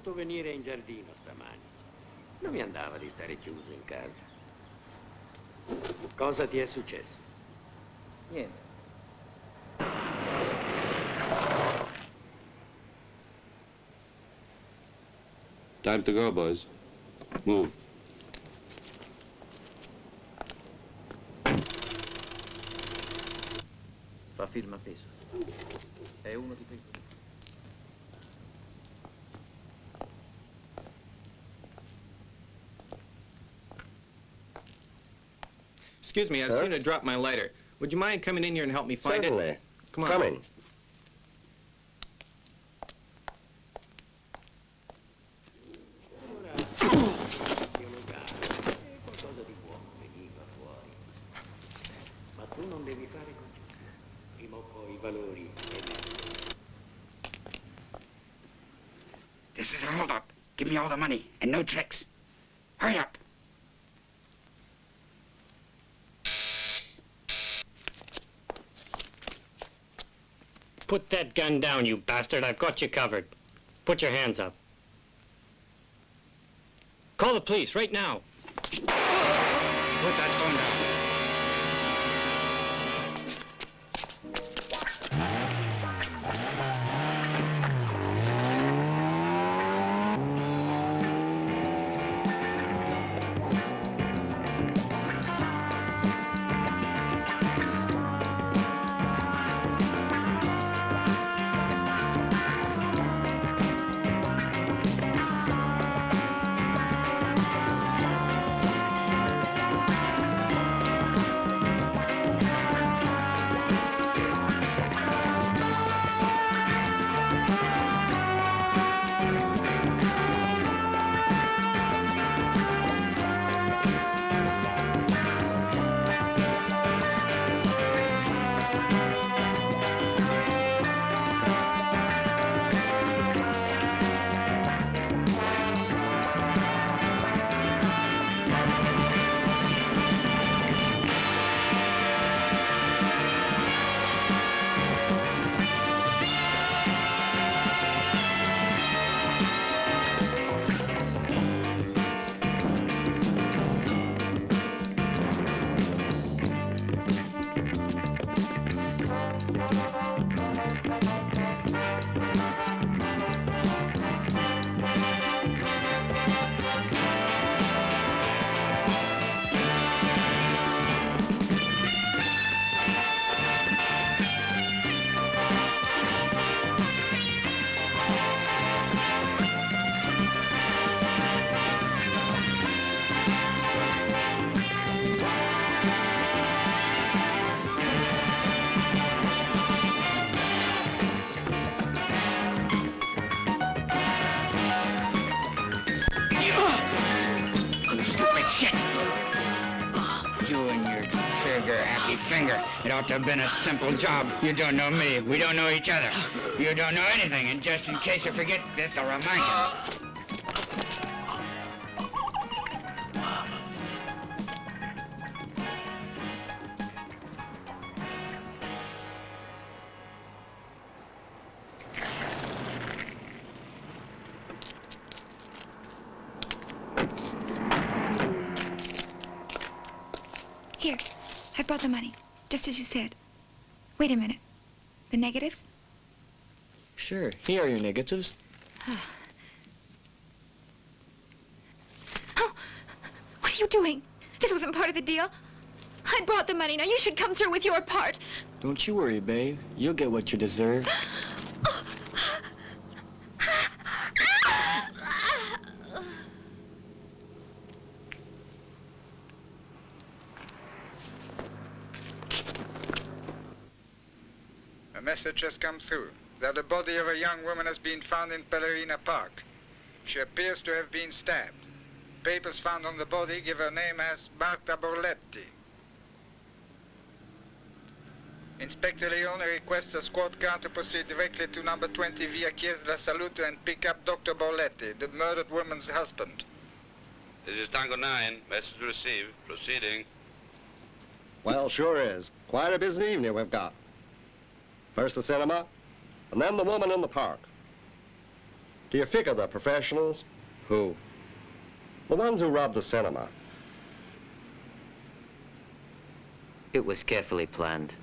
voluto venire in giardino stamani. Non mi andava di stare chiuso in casa. Cosa ti è successo? Niente. Time to go, boys. Move. Fa film a peso. È uno di quei... Excuse me, I've seen I dropped my lighter. Would you mind coming in here and help me find Certainly. it? Come on. Coming. Qualcosa di buono veniva fuori. Ma tu non devi fare così. Prima o poi i valori emergono. This is a hold-up. Give me all the money and no tricks. Hurry up. Put that gun down, you bastard. I've got you covered. Put your hands up. Call the police right now. Put that phone down. Finger. It ought to have been a simple job. You don't know me. We don't know each other. You don't know anything. And just in case you forget, this will remind you. Here, I brought the money, just as you said. Wait a minute. The negatives? Sure, here are your negatives. Oh, what are you doing? This wasn't part of the deal. I brought the money. Now you should come through with your part. Don't you worry, babe. You'll get what you deserve. A message has come through that the body of a young woman has been found in Ballerina Park. She appears to have been stabbed. Papers found on the body give her name as Marta Borletti. Inspector Leone requests a squad car to proceed directly to number 20 via Chiesa della Salute and pick up Dr. Borletti, the murdered woman's husband. This is Tango 9. Message received. Proceeding. Well, sure is. Quite a busy evening we've got. First the cinema, and then the woman in the park. Do you figure the professionals? Who? The ones who robbed the cinema. It was carefully planned.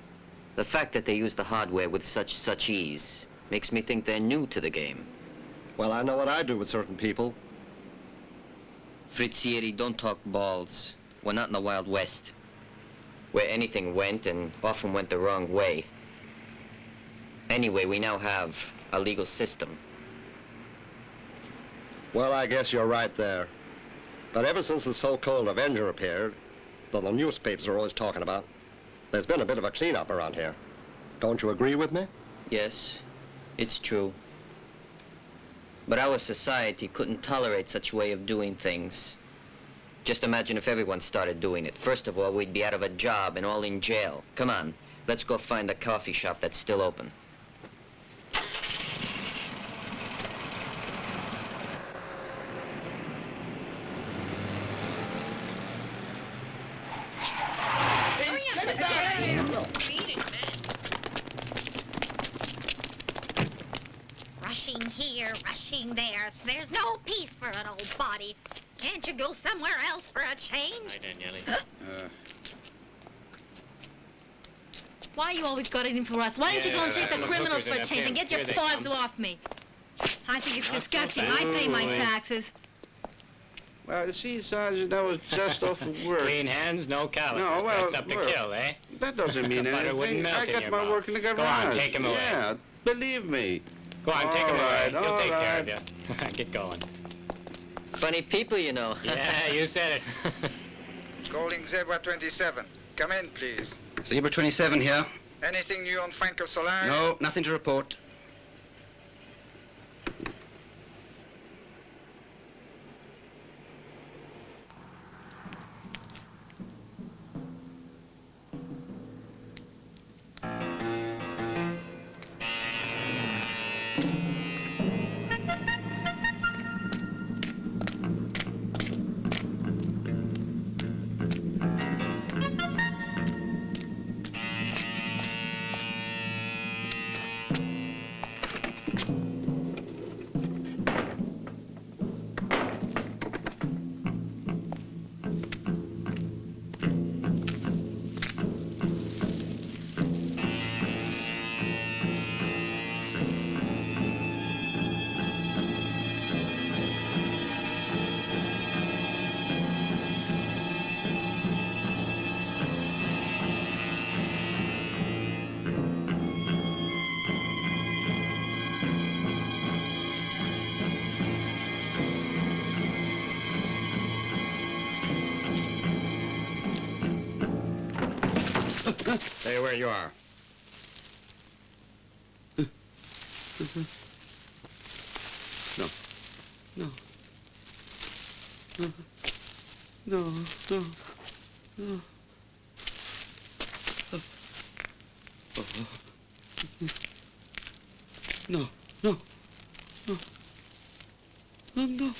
The fact that they used the hardware with such ease makes me think they're new to the game. Well, I know what I do with certain people. Frizzieri, don't talk balls. We're not in the Wild West, where anything went and often went the wrong way. Anyway, we now have a legal system. Well, I guess you're right there. But ever since the so-called Avenger appeared, that the newspapers are always talking about, there's been a bit of a cleanup around here. Don't you agree with me? Yes, it's true. But our society couldn't tolerate such a way of doing things. Just imagine if everyone started doing it. First of all, we'd be out of a job and all in jail. Come on, let's go find a coffee shop that's still open. Rushing here, rushing there. There's no peace for an old body. Can't you go somewhere else for a change? Hi, Daniele. Why you always got it in for us? Why don't you go and take the criminals for a change and get your paws off me? I think it's disgusting. I pay my taxes. Well, you see, Sergeant, I was just off of work. Clean hands, no calluses. No, well, Dressed up to well, kill, eh? That doesn't mean Butter wouldn't anything. melt I in got your my mouth. work in the garage. Go on, take him away. Yeah, believe me. Go on, take him All away. right, He'll all take care of right. you. Get going. Funny people, you know. Yeah, you said it. Calling Zebra 27. Come in, please. Zebra 27 here. Anything new on Franco Solari? No, nothing to report. Stay where you are. No. No. No. No. No. No. No. No. No. No.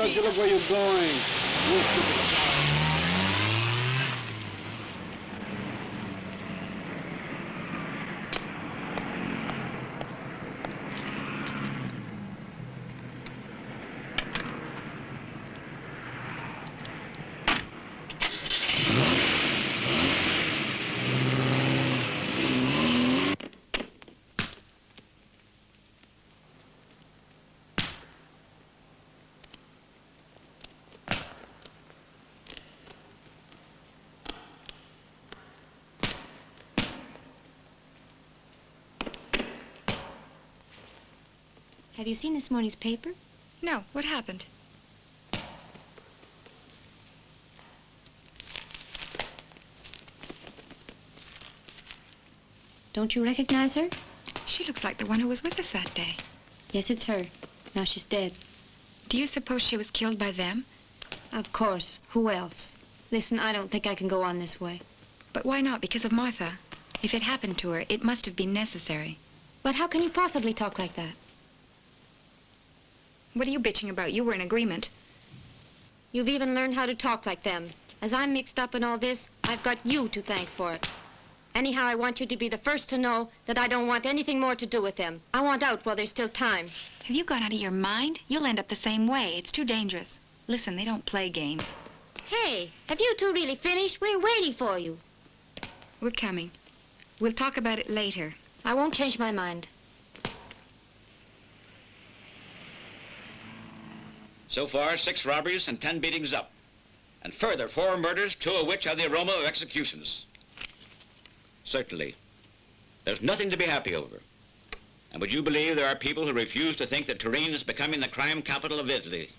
don't you look where you're going? You stupid. Have you seen this morning's paper? No. What happened? Don't you recognize her? She looks like the one who was with us that day. Yes, it's her. Now she's dead. Do you suppose she was killed by them? Of course. Who else? Listen, I don't think I can go on this way. But why not? Because of Martha. If it happened to her, it must have been necessary. But how can you possibly talk like that? What are you bitching about? You were in agreement. You've even learned how to talk like them. As I'm mixed up in all this, I've got you to thank for it. Anyhow, I want you to be the first to know that I don't want anything more to do with them. I want out while there's still time. Have you gone out of your mind? You'll end up the same way. It's too dangerous. Listen, they don't play games. Hey, have you two really finished? We're waiting for you. We're coming. We'll talk about it later. I won't change my mind. So far, 6 robberies and 10 beatings up. And further, 4 murders, 2 of which have the aroma of executions. Certainly, there's nothing to be happy over. And would you believe there are people who refuse to think that Turin is becoming the crime capital of Italy?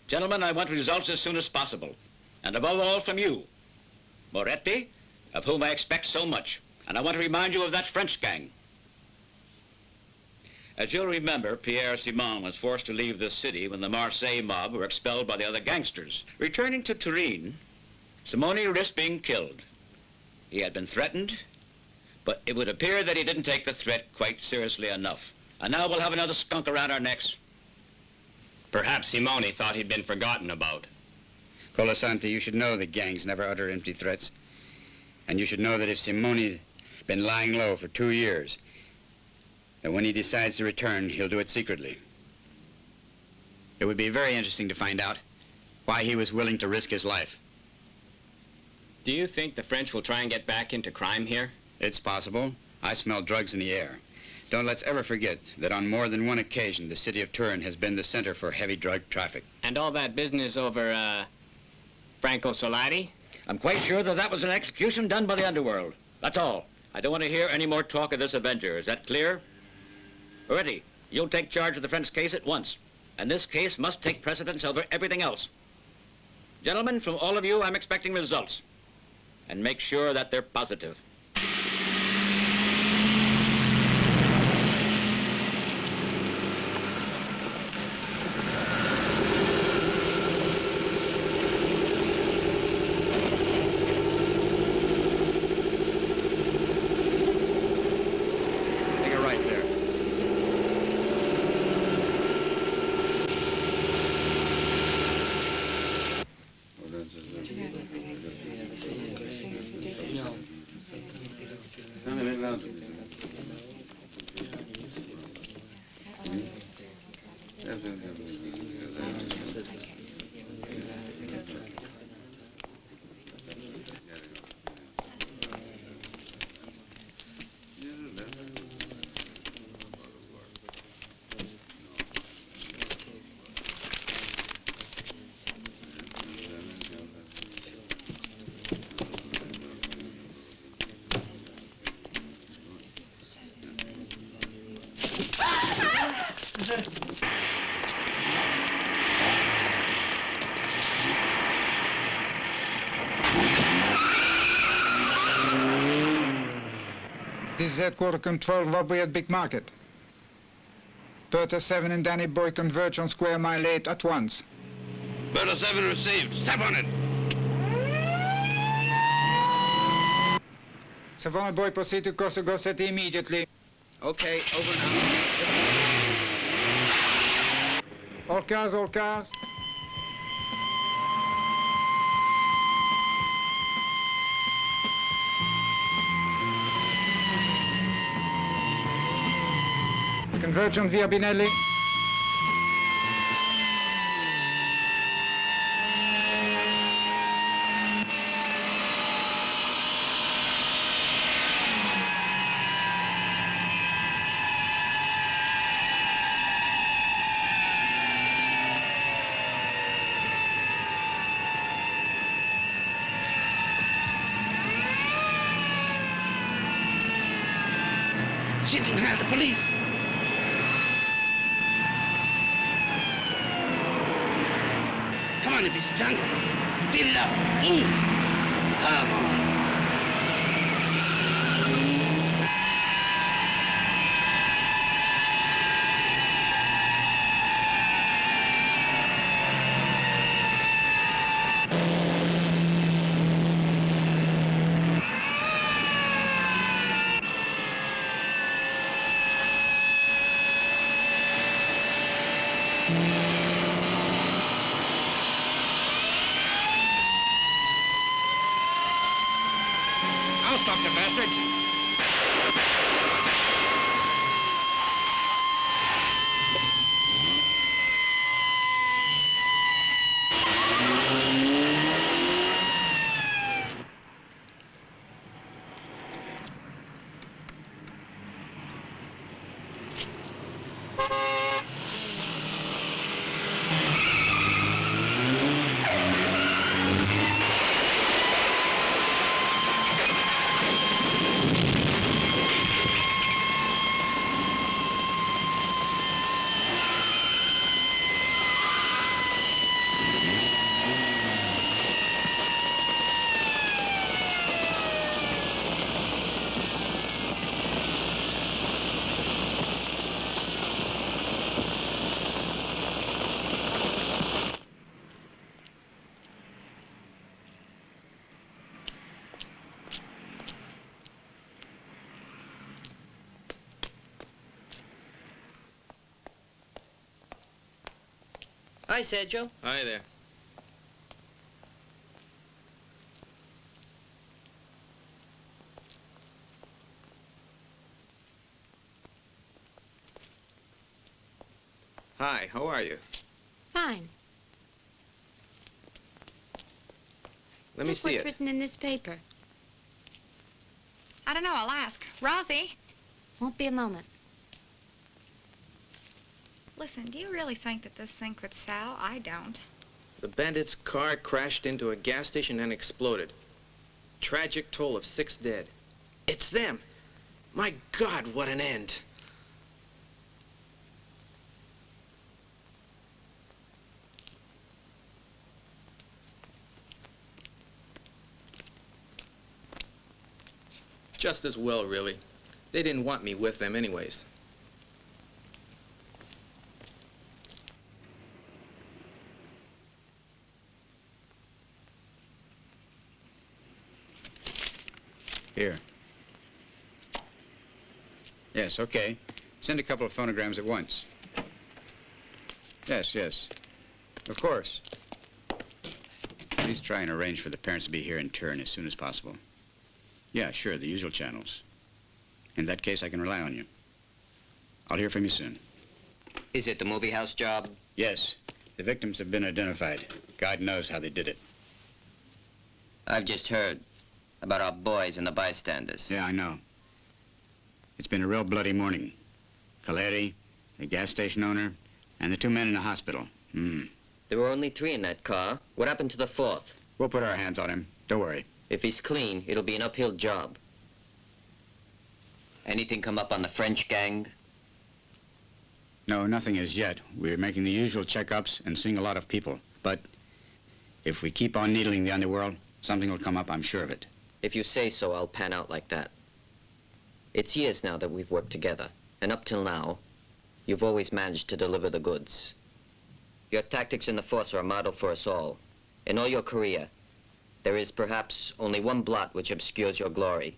Gentlemen, I want results as soon as possible. And above all, from you. Moretti, of whom I expect so much. And I want to remind you of that French gang. As you'll remember, Pierre Simon was forced to leave this city when the Marseille mob were expelled by the other gangsters. Returning to Turin, Simone risked being killed. He had been threatened, but it would appear that he didn't take the threat quite seriously enough. And now we'll have another skunk around our necks. Perhaps Simone thought he'd been forgotten about. Colasanti, you should know that gangs never utter empty threats. And you should know that if Simone's been lying low for 2 years, that when he decides to return, he'll do it secretly. It would be very interesting to find out why he was willing to risk his life. Do you think the French will try and get back into crime here? It's possible. I smell drugs in the air. Don't let's ever forget that on more than one occasion, the city of Turin has been the center for heavy drug traffic. And all that business over, Franco Solari? I'm quite sure that that was an execution done by the underworld. That's all. I don't want to hear any more talk of this Avenger. Is that clear? Moretti, you'll take charge of the French case at once. And this case must take precedence over everything else. Gentlemen, from all of you, I'm expecting results. And make sure that they're positive. Take a right there. This is headquarter control robbery at Big Market. Bertha 7 and Danny Boy converge on Square Mile 8 at once. Bertha 7 received. Step on it. Savona Boy, proceed to Corso Gossetti immediately. Okay, over now. All cars, all cars. Convergent via Binelli. Shit, the police! Come on, you piece of junk. Beat it up. Come on. I'll stop the bastards. Hi, Sergio. Hi there. Hi, how are you? Fine. Let me Look see what's it. written in this paper. I don't know, I'll ask. Rosie, Won't be a moment. listen, do you really think that this thing could sell? I don't. The bandit's car crashed into a gas station and exploded. Tragic toll of 6 dead. It's them. My God, what an end. Just as well, really. They didn't want me with them anyways. Here. Yes, okay. Send a couple of phonograms at once. Yes, yes. Of course. Please try and arrange for the parents to be here in Turin as soon as possible. Yeah, sure, the usual channels. In that case, I can rely on you. I'll hear from you soon. Is it the movie house job? Yes. The victims have been identified. God knows how they did it. I've just heard about our boys and the bystanders. Yeah, I know. It's been a real bloody morning. Caleri, the gas station owner, and the 2 men in the hospital. There were only 3 in that car. What happened to the 4th? We'll put our hands on him. Don't worry. If he's clean, it'll be an uphill job. Anything come up on the French gang? No, nothing as yet. We're making the usual checkups and seeing a lot of people. But if we keep on needling the underworld, something will come up, I'm sure of it. If you say so, I'll pan out like that. It's years now that we've worked together, and up till now, you've always managed to deliver the goods. Your tactics in the force are a model for us all. In all your career, there is perhaps only one blot which obscures your glory.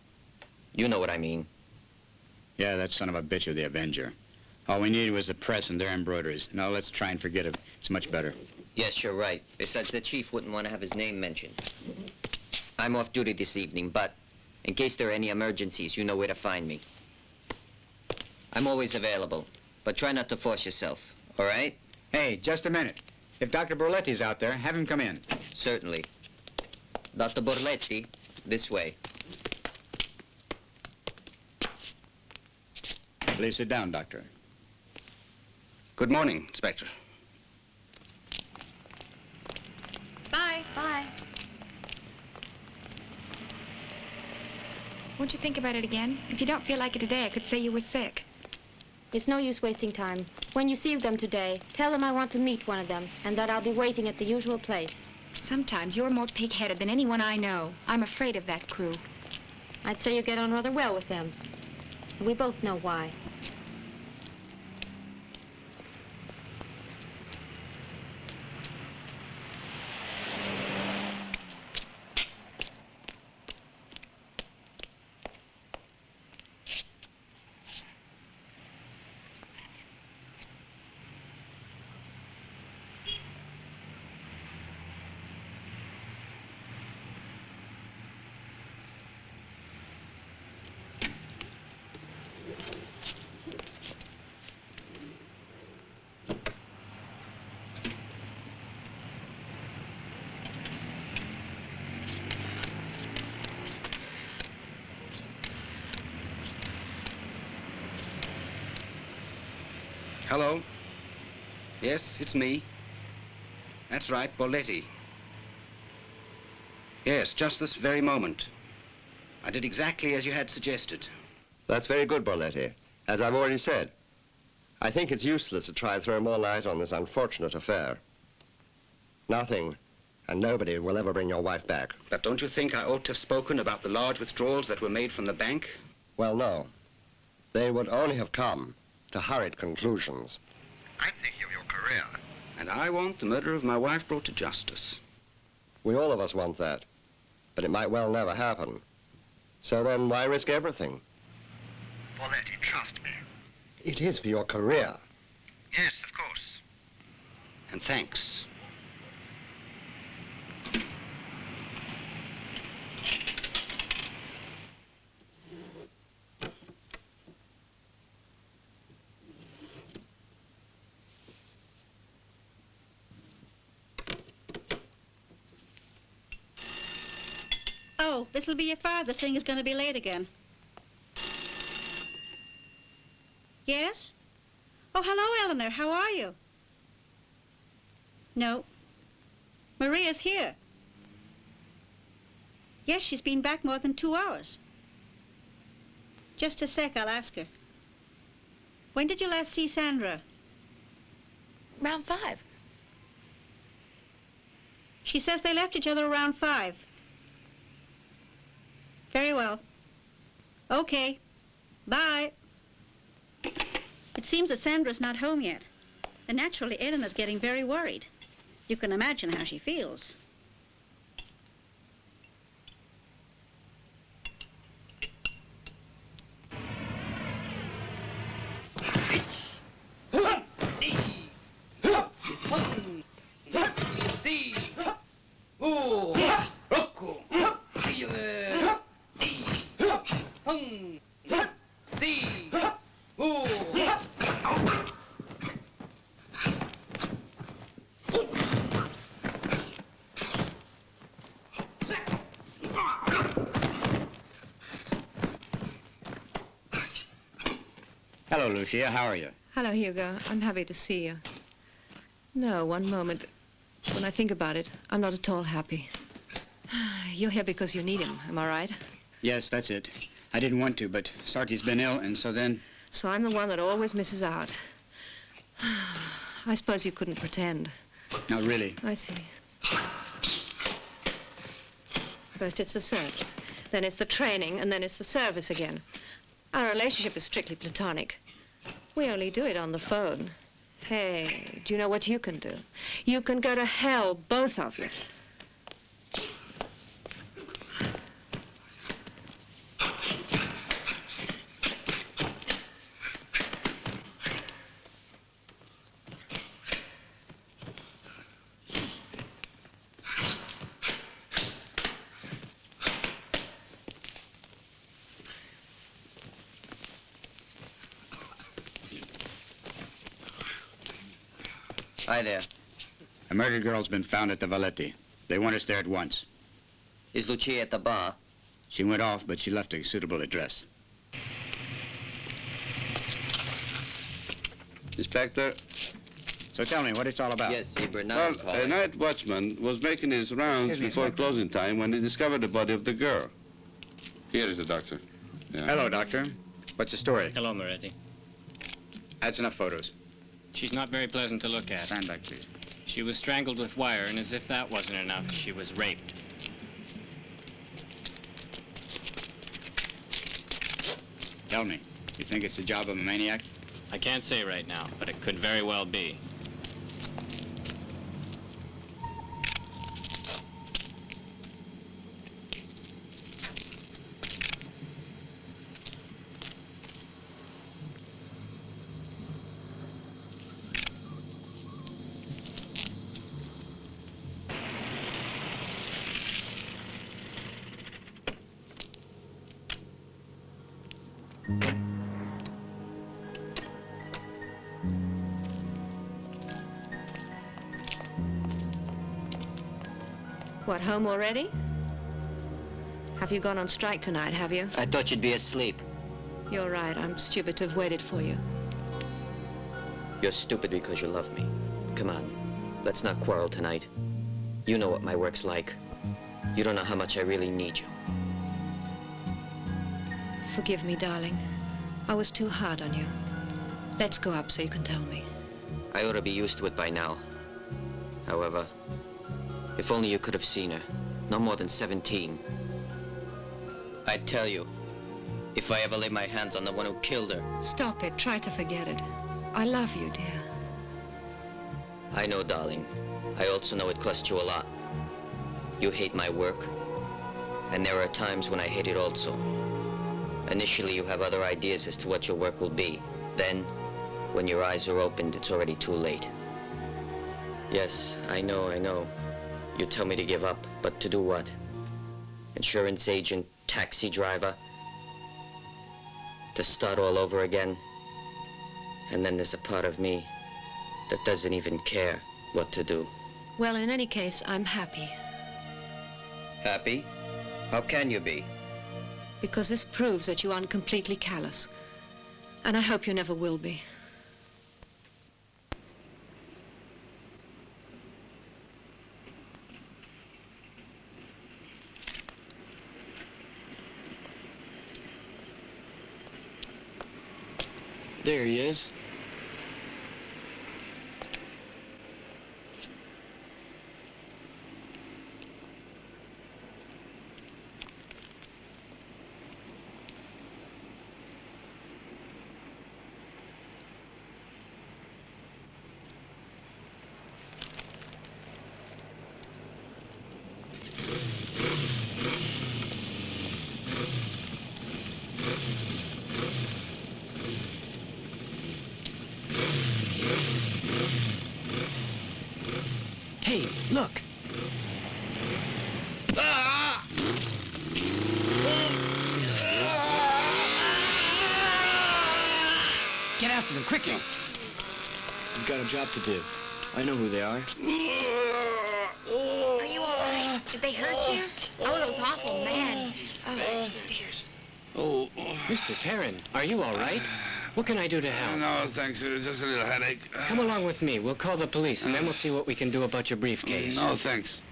You know what I mean. Yeah, that son of a bitch of the Avenger. All we needed was the press and their embroideries. Now let's try and forget it. It's much better. Yes, you're right. Besides, the chief wouldn't want to have his name mentioned. I'm off duty this evening, but in case there are any emergencies, you know where to find me. I'm always available, but try not to force yourself, all right? Hey, just a minute. If Dr. Borletti's out there, have him come in. Certainly. Dr. Borletti, this way. Please sit down, Doctor. Good morning, Inspector. Bye. Bye. Won't you think about it again? If you don't feel like it today, I could say you were sick. It's no use wasting time. When you see them today, tell them I want to meet one of them and that I'll be waiting at the usual place. Sometimes you're more pig-headed than anyone I know. I'm afraid of that crew. I'd say you get on rather well with them. We both know why. Hello? Yes, it's me. That's right, Borletti. Yes, just this very moment. I did exactly as you had suggested. That's very good, Borletti. As I've already said, I think it's useless to try and throw more light on this unfortunate affair. Nothing and nobody will ever bring your wife back. But don't you think I ought to have spoken about the large withdrawals that were made from the bank? Well, no. They would only have come to hurried conclusions. I'm thinking of your career. And I want the murder of my wife brought to justice. We all of us want that, but it might well never happen. So then why risk everything? Borletti, trust me. It is for your career. Yes, of course. And thanks. Oh, this'll be your father saying he's going to be late again. Yes? Oh, hello, Eleanor. How are you? No. Maria's here. Yes, she's been back more than 2 hours. Just a sec, I'll ask her. When did you last see Sandra? Round 5. She says they left each other around 5. Very well. Okay. Bye. It seems that Sandra's not home yet. And naturally, Eleanor's getting very worried. You can imagine how she feels. Hello, Lucia. How are you? Hello, Hugo. I'm happy to see you. No, one moment. When I think about it, I'm not at all happy. You're here because you need him, am I right? Yes, that's it. I didn't want to, but Sarti's been ill, and so then... So I'm the one that always misses out. I suppose you couldn't pretend. Not really. I see. First it's the service, then it's the training, and then it's the service again. Our relationship is strictly platonic. We only do it on the phone. Hey, do you know what you can do? You can go to hell, both of you. Hi there. A murdered girl's been found at the Valetti. They want us there at once. Is Lucia at the bar? She went off, but she left a suitable address. Inspector. So tell me what it's all about. Yes, Zebra, now Well, I'm calling. a night watchman was making his rounds Excuse me, before Inspector. closing time when he discovered the body of the girl. Here is the doctor. Yeah. Hello, Doctor. What's the story? Hello, Moretti. That's enough photos. She's not very pleasant to look at. Stand back, please. She was strangled with wire, and as if that wasn't enough, she was raped. Tell me, you think it's the job of a maniac? I can't say right now, but it could very well be. What, home already? Have you gone on strike tonight, have you? I thought you'd be asleep. You're right. I'm stupid to have waited for you. You're stupid because you love me. Come on, let's not quarrel tonight. You know what my work's like. You don't know how much I really need you. Forgive me, darling. I was too hard on you. Let's go up so you can tell me. I ought to be used to it by now. However, if only you could have seen her. No more than 17. I tell you, if I ever lay my hands on the one who killed her. Stop it. Try to forget it. I love you, dear. I know, darling. I also know it cost you a lot. You hate my work. And there are times when I hate it also. Initially, you have other ideas as to what your work will be. Then, when your eyes are opened, it's already too late. Yes, I know. You tell me to give up, but to do what? Insurance agent, taxi driver? To start all over again? And then there's a part of me that doesn't even care what to do. Well, in any case, I'm happy. Happy? How can you be? Because this proves that you aren't completely callous. And I hope you never will be. There he is. Hey, look. Get after them, quickly. We've got a job to do. I know who they are. Are you all right? Did they hurt you? Oh, those awful men. Oh, Oh, Mr. Perrin, are you all right? What can I do to help? No, thanks. Just a little headache. Come along with me. We'll call the police, and then we'll see what we can do about your briefcase. No, thanks.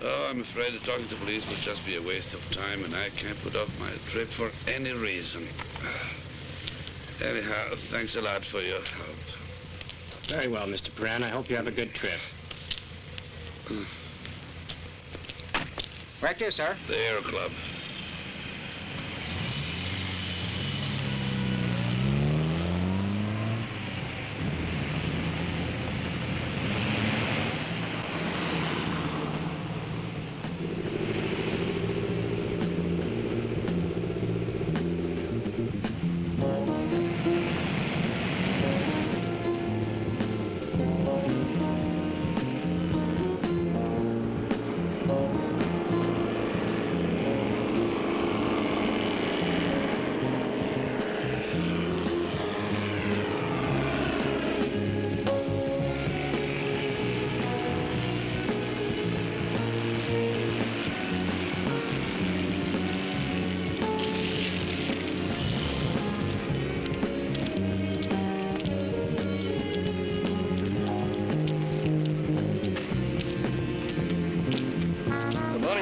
Oh, I'm afraid that talking to police would just be a waste of time, and I can't put off my trip for any reason. Anyhow, thanks a lot for your help. Very well, Mr. Perrin. I hope you have a good trip. Right there, sir. The Aero Club.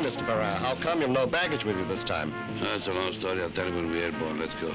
Mr. Perrin, how come you've no baggage with you this time? That's a long story. I'll tell you when we're airborne. Let's go.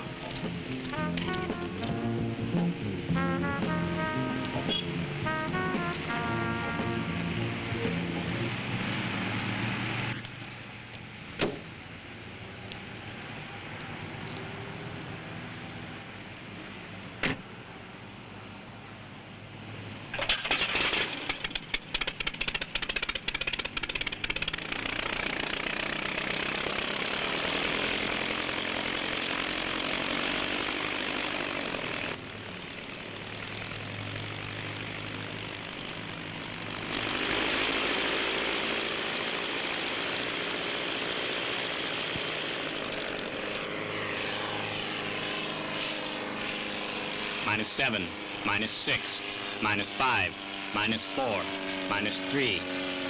-7, -6, -5, -4, -3,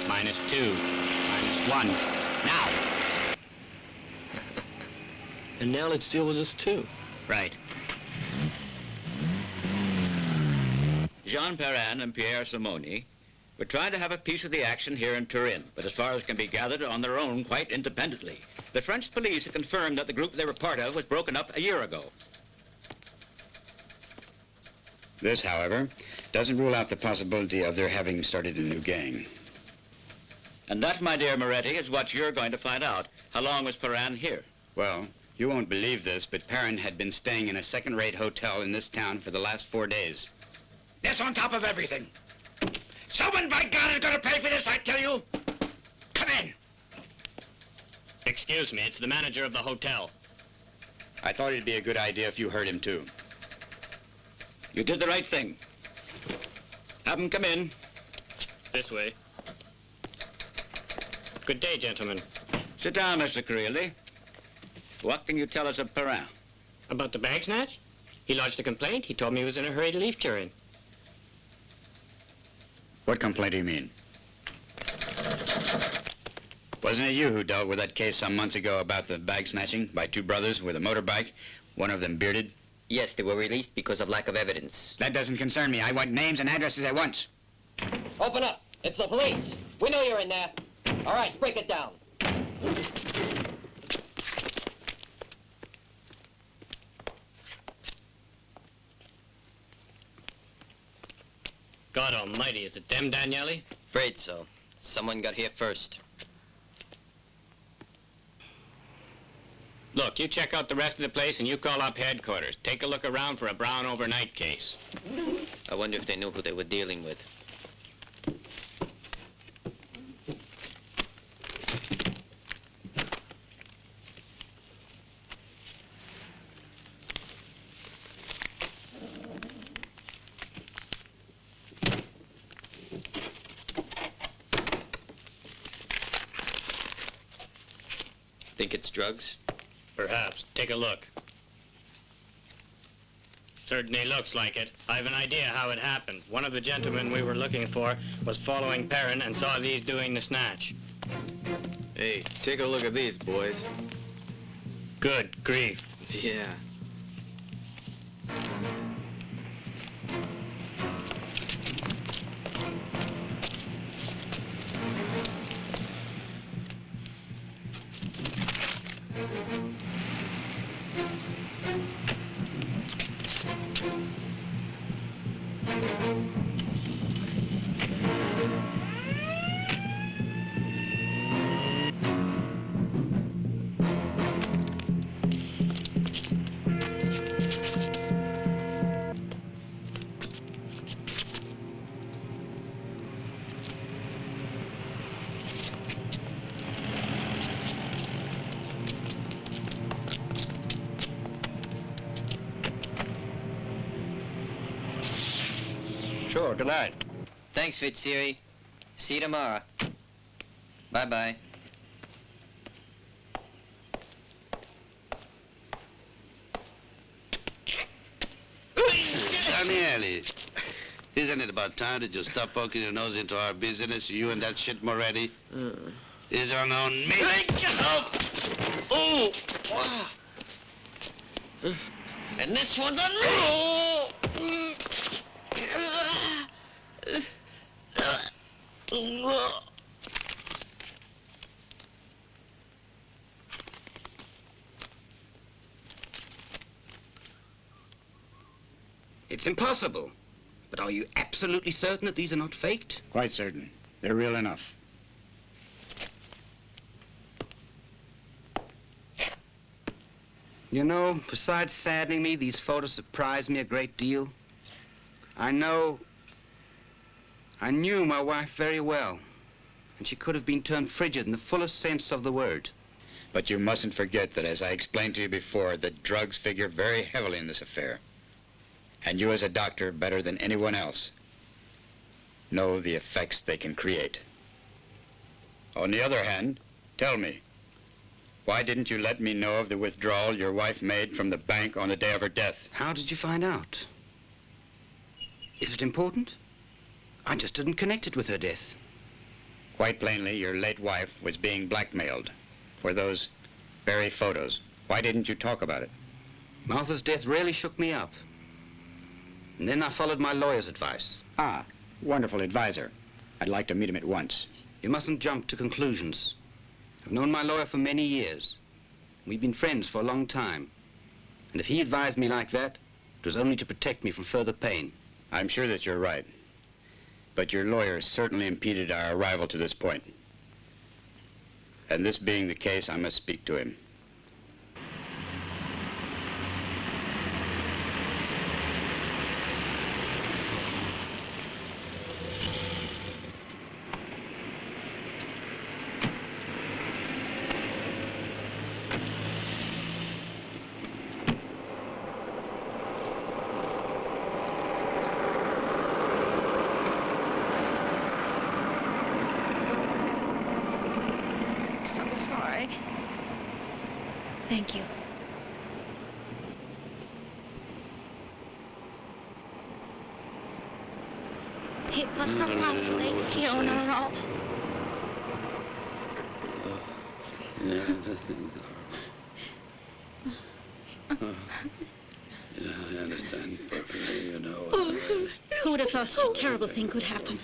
-2, -1. Now! And now let's deal with this too. Right. Jean Perrin and Pierre Simoni were trying to have a piece of the action here in Turin, but as far as can be gathered, on their own quite independently. The French police have confirmed that the group they were part of was broken up a year ago. This, however, doesn't rule out the possibility of their having started a new gang. And that, my dear Moretti, is what you're going to find out. How long was Perrin here? Well, you won't believe this, but Perrin had been staying in a second-rate hotel in this town for the last 4 days. This on top of everything. Someone, by God, is going to pay for this, I tell you. Come in. Excuse me, it's the manager of the hotel. I thought it'd be a good idea if you heard him, too. You did the right thing. Have him come in. This way. Good day, gentlemen. Sit down, Mr. Creeley. What can you tell us of Perrin? About the bag snatch? He lodged a complaint. He told me he was in a hurry to leave Turin. What complaint do you mean? Wasn't it you who dealt with that case some months ago about the bag snatching by 2 brothers with a motorbike, one of them bearded? Yes, they were released because of lack of evidence. That doesn't concern me. I want names and addresses at once. Open up. It's the police. We know you're in there. All right, break it down. God almighty, is it them, Daniele? Afraid so. Someone got here first. Look, you check out the rest of the place and you call up headquarters. Take a look around for a Brown overnight case. I wonder if they knew who they were dealing with. Think it's drugs? Perhaps. Take a look. Certainly looks like it. I've an idea how it happened. One of the gentlemen we were looking for was following Perrin and saw these doing the snatch. Hey, take a look at these, boys. Good grief. Yeah. Sure, good night. Thanks, Fitzsiri. See you tomorrow. Bye-bye. Daniele, isn't it about time that you stop poking your nose into our business, you and that shit Moretti? Is on me. Oh! And this one's on me! It's impossible. But are you absolutely certain that these are not faked? Quite certain. They're real enough. You know, besides saddening me, these photos surprise me a great deal. I knew my wife very well, and she could have been termed frigid in the fullest sense of the word. But you mustn't forget that, as I explained to you before, that drugs figure very heavily in this affair. And you, as a doctor, better than anyone else, know the effects they can create. On the other hand, tell me, why didn't you let me know of the withdrawal your wife made from the bank on the day of her death? How did you find out? Is it important? I just didn't connect it with her death. Quite plainly, your late wife was being blackmailed for those very photos. Why didn't you talk about it? Martha's death really shook me up. And then I followed my lawyer's advice. Ah, wonderful advisor. I'd like to meet him at once. You mustn't jump to conclusions. I've known my lawyer for many years. We've been friends for a long time. And if he advised me like that, it was only to protect me from further pain. I'm sure that you're right. But your lawyer certainly impeded our arrival to this point. And this being the case, I must speak to him. Thank you. It was not wrongfully, Funeral. Yeah, I understand perfectly, you know. Who would have thought such a terrible thing could happen?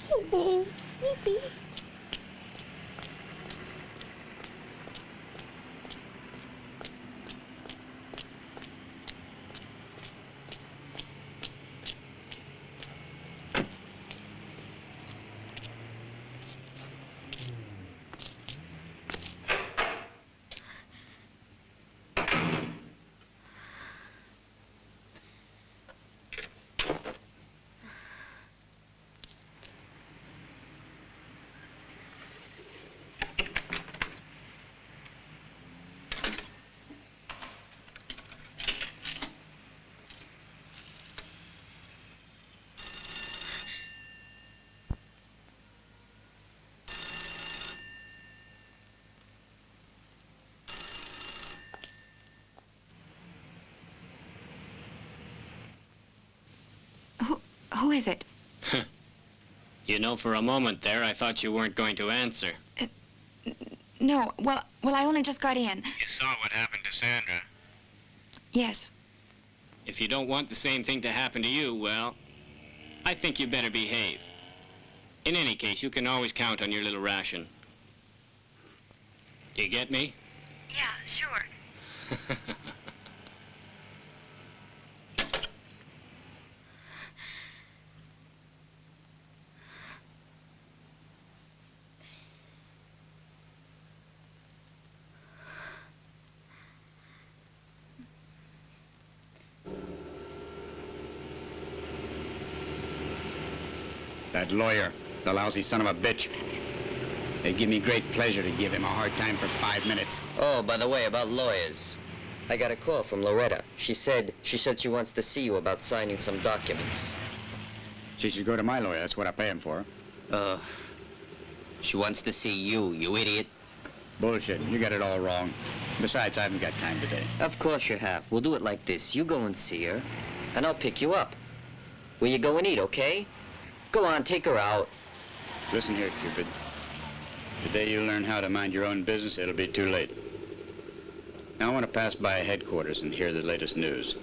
Who is it? You know, for a moment there, I thought you weren't going to answer. No, well, I only just got in. You saw what happened to Sandra. Yes. If you don't want the same thing to happen to you, well, I think you better behave. In any case, you can always count on your little ration. Do you get me? Yeah, sure. That lawyer, the lousy son of a bitch. It'd give me great pleasure to give him a hard time for 5 minutes. Oh, by the way, about lawyers. I got a call from Loretta. She said she wants to see you about signing some documents. She should go to my lawyer. That's what I pay him for. She wants to see you, you idiot. Bullshit. You got it all wrong. Besides, I haven't got time today. Of course you have. We'll do it like this. You go and see her, and I'll pick you up. Will you go and eat, okay? Go on, take her out. Listen here, Cupid. The day you learn how to mind your own business, it'll be too late. Now I want to pass by headquarters and hear the latest news.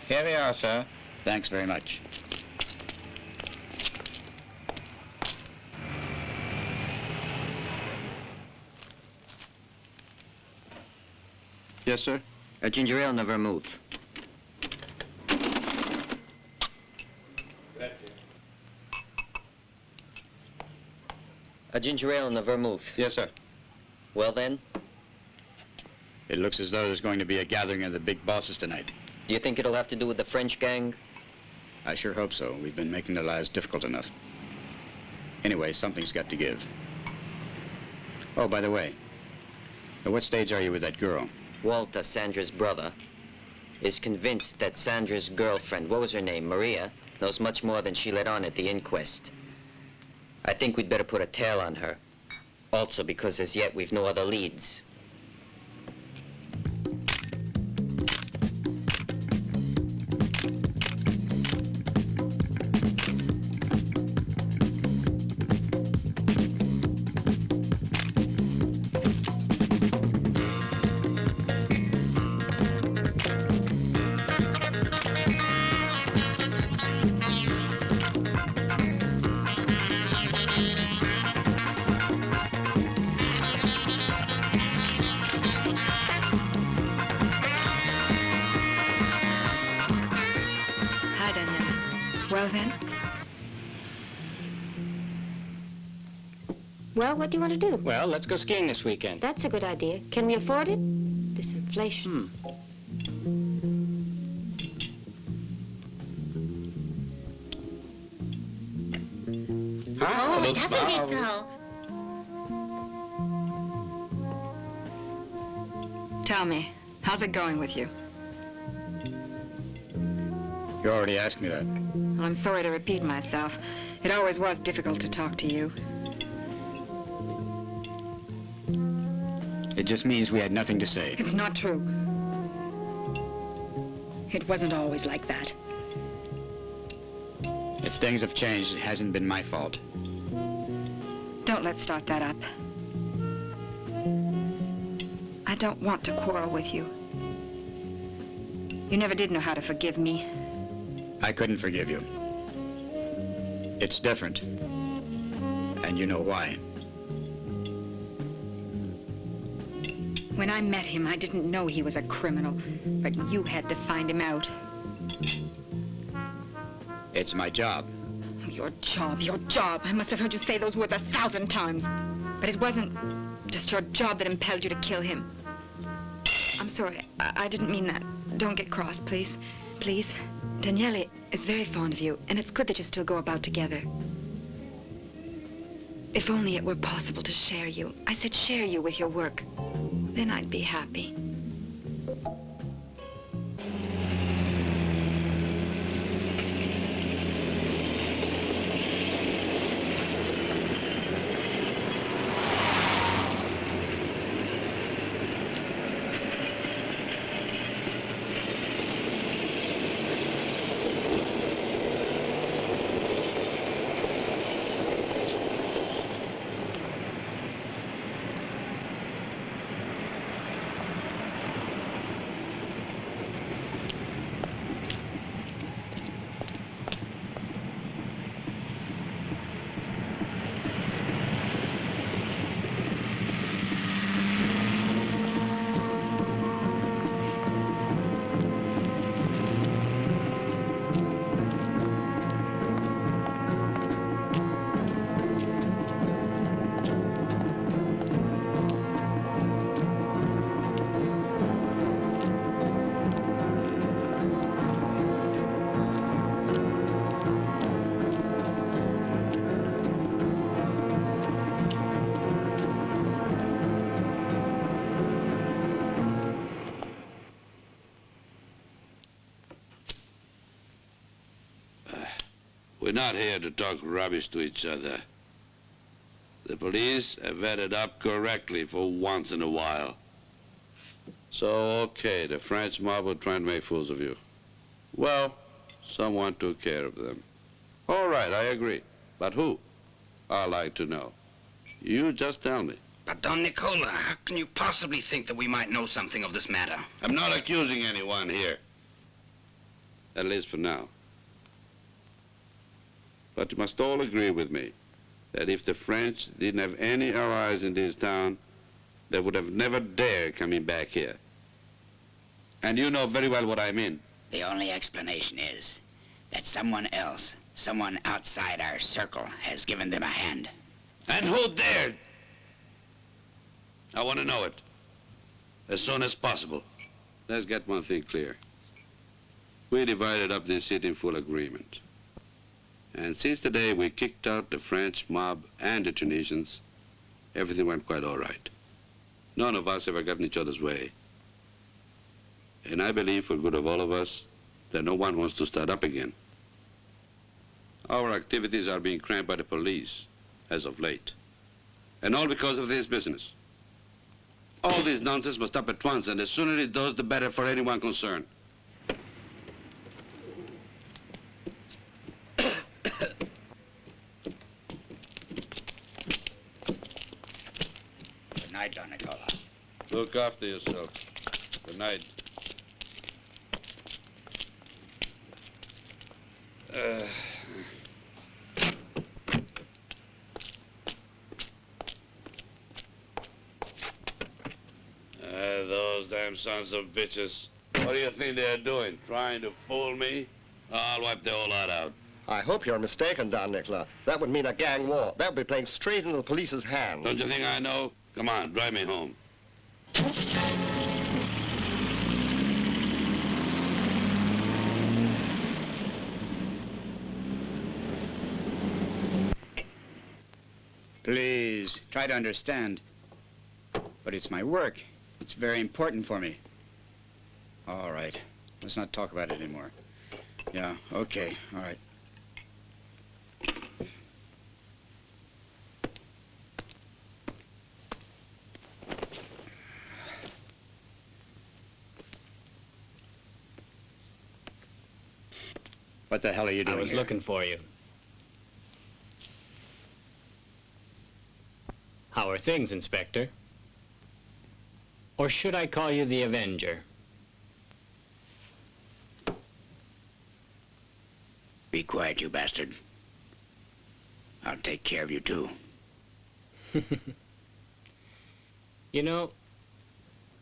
Here we are, sir. Thanks very much. Yes, sir? A ginger ale and a vermouth. A ginger ale and a vermouth. Yes, sir. Well then, It looks as though there's going to be a gathering of the big bosses tonight. do you think it'll have to do with the French gang? I sure hope so. We've been making their lives difficult enough. Anyway, something's got to give. Oh, by the way, at what stage are you with that girl? Walter, Sandra's brother, is convinced that Sandra's girlfriend, what was her name, Maria, knows much more than she let on at the inquest. I think we'd better put a tail on her. Also because as yet we've no other leads. Well, then? Well, what do you want to do? Well, let's go skiing this weekend. That's a good idea. Can we afford it? This inflation. Oh, Looks doesn't it, marvelous. though? Tell me, how's it going with you? You already asked me that. Well, I'm sorry to repeat myself. It always was difficult to talk to you. It just means we had nothing to say. It's not true. It wasn't always like that. If things have changed, it hasn't been my fault. Don't let's start that up. I don't want to quarrel with you. You never did know how to forgive me. I couldn't forgive you. It's different. And you know why. When I met him, I didn't know he was a criminal, but you had to find him out. It's my job. Your job, your job. I must have heard you say those words 1,000 times. But it wasn't just your job that impelled you to kill him. I'm sorry, I didn't mean that. Don't get cross, please. Please. Daniele is very fond of you, and it's good that you still go about together. If only it were possible to share you. I said share you with your work. Then I'd be happy. We're not here to talk rubbish to each other. The police have added up correctly for once in a while. So, okay, the French mob were trying to make fools of you. Well, someone took care of them. All right, I agree. But who? I'd like to know. You just tell me. But Don Nicola, how can you possibly think that we might know something of this matter? I'm not accusing anyone here. At least for now. But you must all agree with me that if the French didn't have any allies in this town, they would have never dared coming back here. And you know very well what I mean. The only explanation is that someone else, someone outside our circle, has given them a hand. And who dared? I want to know it. As soon as possible. Let's get one thing clear. We divided up this city in full agreement. And since the day we kicked out the French mob and the Tunisians, everything went quite all right. None of us ever got in each other's way. And I believe for good of all of us that no one wants to start up again. Our activities are being cramped by the police as of late. And all because of this business. All this nonsense must stop at once, and the sooner it does, the better for anyone concerned. Good night, Don Nicola. Look after yourself. Good night. Those damn sons of bitches. What do you think they're doing? Trying to fool me? I'll wipe the whole lot out. I hope you're mistaken, Don Nicola. That would mean a gang war. That would be playing straight into the police's hands. Don't you think I know? Come on, drive me home. Please, try to understand. But it's my work. It's very important for me. All right. Let's not talk about it anymore. Yeah, okay, all right. What the hell are you doing I was here? looking for you. How are things, Inspector? Or should I call you the Avenger? Be quiet, you bastard. I'll take care of you, too. You know,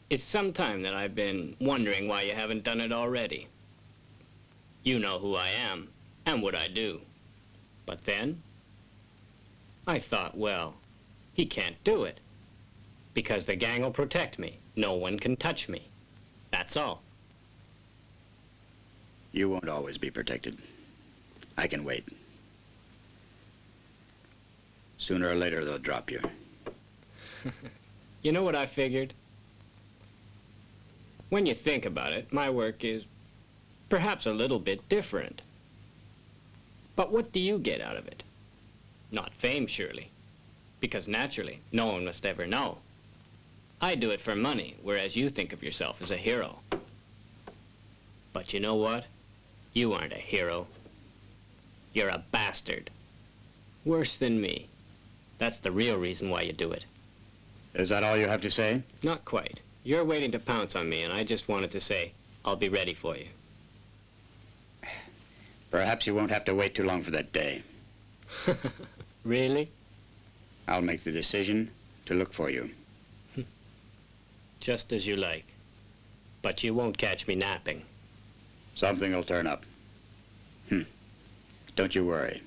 it's some time that I've been wondering why you haven't done it already. You know who I am and what I do. But then, I thought, well, he can't do it. Because the gang will protect me. No one can touch me. That's all. You won't always be protected. I can wait. Sooner or later, they'll drop you. You know what I figured? When you think about it, my work is perhaps a little bit different. But what do you get out of it? Not fame, surely. Because naturally, no one must ever know. I do it for money, whereas you think of yourself as a hero. But you know what? You aren't a hero. You're a bastard. Worse than me. That's the real reason why you do it. Is that all you have to say? Not quite. You're waiting to pounce on me, and I just wanted to say, I'll be ready for you. Perhaps you won't have to wait too long for that day. Really? I'll make the decision to look for you. Just as you like. But you won't catch me napping. Something will turn up. Don't you worry.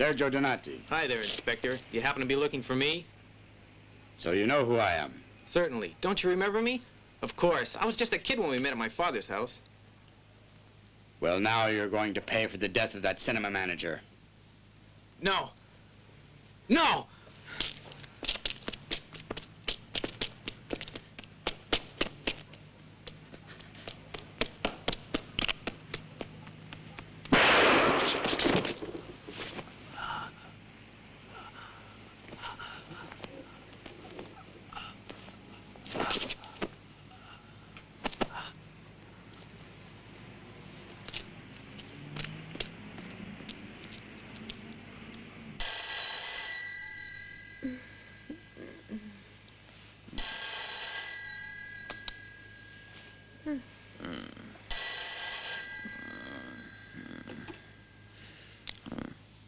Sergio Donati. Hi there, Inspector. You happen to be looking for me? So you know who I am? Certainly. Don't you remember me? Of course. I was just a kid when we met at my father's house. Well, now you're going to pay for the death of that cinema manager. No. No!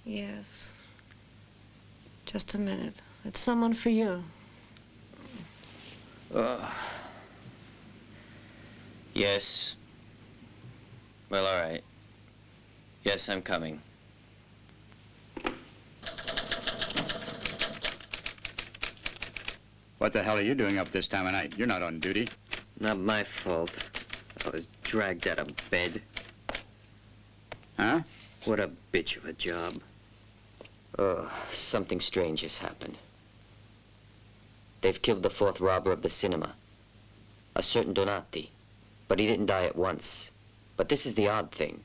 Yes. Just a minute. It's someone for you. Yes. Well, all right. Yes, I'm coming. What the hell are you doing up this time of night? You're not on duty. Not my fault. I was dragged out of bed. Huh? What a bitch of a job. Something strange has happened. They've killed the fourth robber of the cinema. A certain Donati. But he didn't die at once. But this is the odd thing.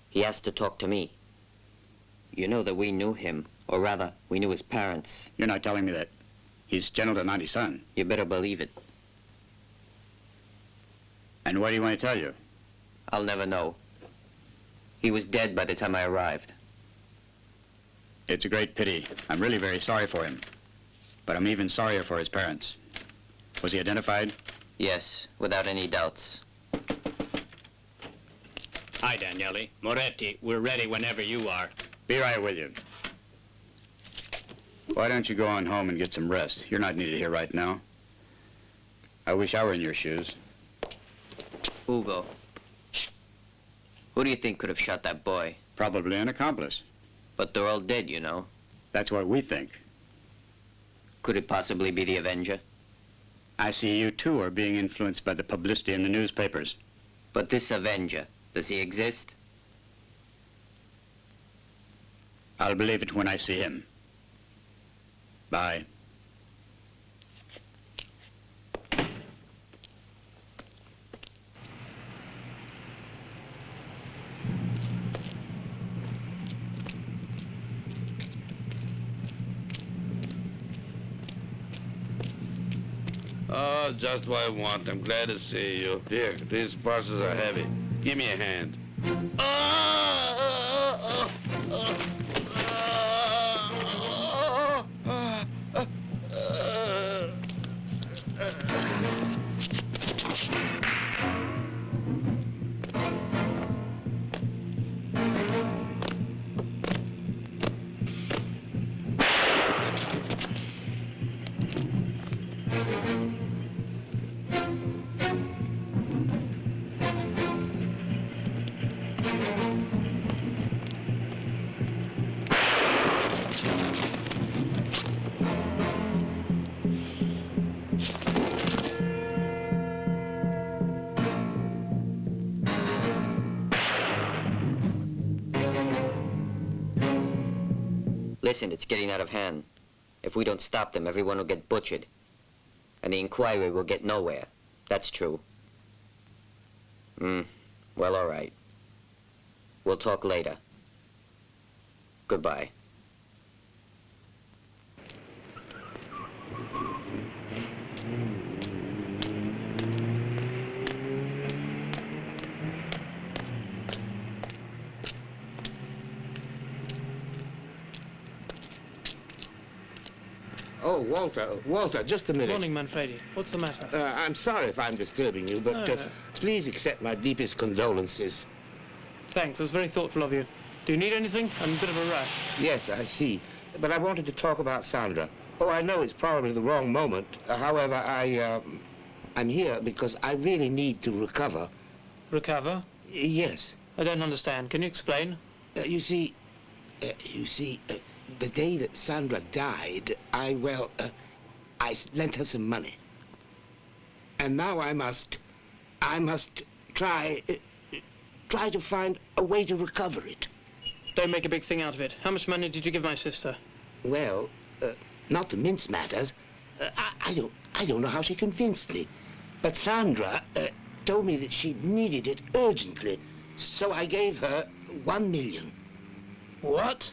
He asked to talk to me. You know that we knew him. Or rather, we knew his parents. You're not telling me that he's General Donati's son. You better believe it. And what do you want to tell you? I'll never know. He was dead by the time I arrived. It's a great pity. I'm really very sorry for him. But I'm even sorrier for his parents. Was he identified? Yes, without any doubts. Hi, Daniele. Moretti, we're ready whenever you are. Be right with you. Why don't you go on home and get some rest? You're not needed here right now. I wish I were in your shoes. Ugo. Who do you think could have shot that boy? Probably an accomplice. But they're all dead, you know. That's what we think. Could it possibly be the Avenger? I see you, too, are being influenced by the publicity in the newspapers. But this Avenger, does he exist? I'll believe it when I see him. Bye. Oh, just what I want. I'm glad to see you. Here, these parcels are heavy. Give me a hand. Listen, it's getting out of hand. If we don't stop them, everyone will get butchered. And the inquiry will get nowhere. That's true. Well, all right. We'll talk later. Goodbye. Oh, Walter, just a minute. Morning, Manfredi. What's the matter? I'm sorry if I'm disturbing you, but No. please accept my deepest condolences. Thanks, that's very thoughtful of you. Do you need anything? I'm in a bit of a rush. Yes, I see. But I wanted to talk about Sandra. Oh, I know it's probably the wrong moment. However, I'm here because I really need to recover. Recover? Yes. I don't understand. Can you explain? You see, you see, the day that Sandra died, I lent her some money. And now I must try to find a way to recover it. Don't make a big thing out of it. How much money did you give my sister? Well, not to mince matters, I don't know how she convinced me. But Sandra told me that she needed it urgently, so I gave her 1 million. What?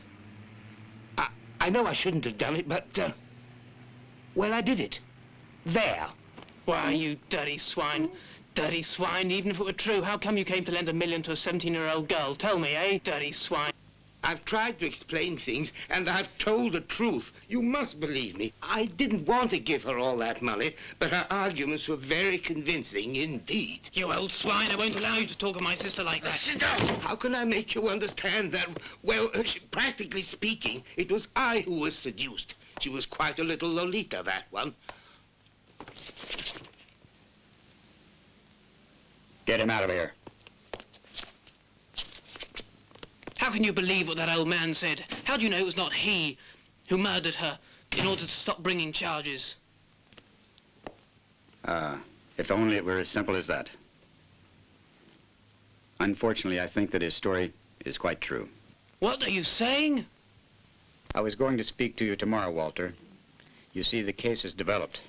I know I shouldn't have done it, but, well, I did it. There. Why, you dirty swine. Dirty swine, even if it were true, how come you came to lend $1 million to a 17-year-old girl? Tell me, eh, dirty swine? I've tried to explain things, and I've told the truth. You must believe me. I didn't want to give her all that money, but her arguments were very convincing indeed. You old swine, I won't allow you to talk of my sister like that. Sit down! How can I make you understand that? Well, practically speaking, it was I who was seduced. She was quite a little Lolita, that one. Get him out of here. How can you believe what that old man said? How do you know it was not he who murdered her in order to stop bringing charges? If only it were as simple as that. Unfortunately, I think that his story is quite true. What are you saying? I was going to speak to you tomorrow, Walter. You see, the case has developed.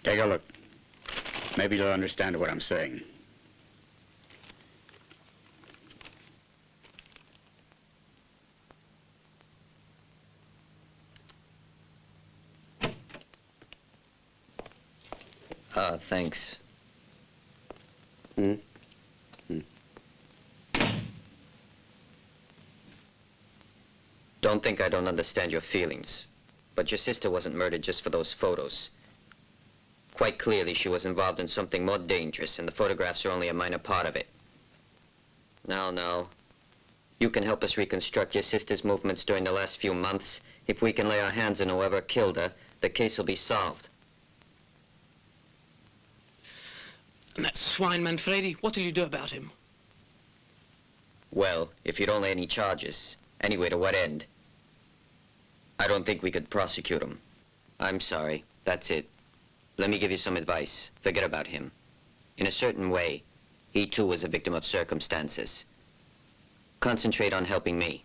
Take a look. Maybe you'll understand what I'm saying. Thanks. Don't think I don't understand your feelings, but your sister wasn't murdered just for those photos. Quite clearly, she was involved in something more dangerous, and the photographs are only a minor part of it. Now, you can help us reconstruct your sister's movements during the last few months. If we can lay our hands on whoever killed her, the case will be solved. And that swine Manfredi, what will you do about him? Well, if you don't lay any charges, anyway, to what end? I don't think we could prosecute him. I'm sorry, that's it. Let me give you some advice. Forget about him. In a certain way, he too was a victim of circumstances. Concentrate on helping me.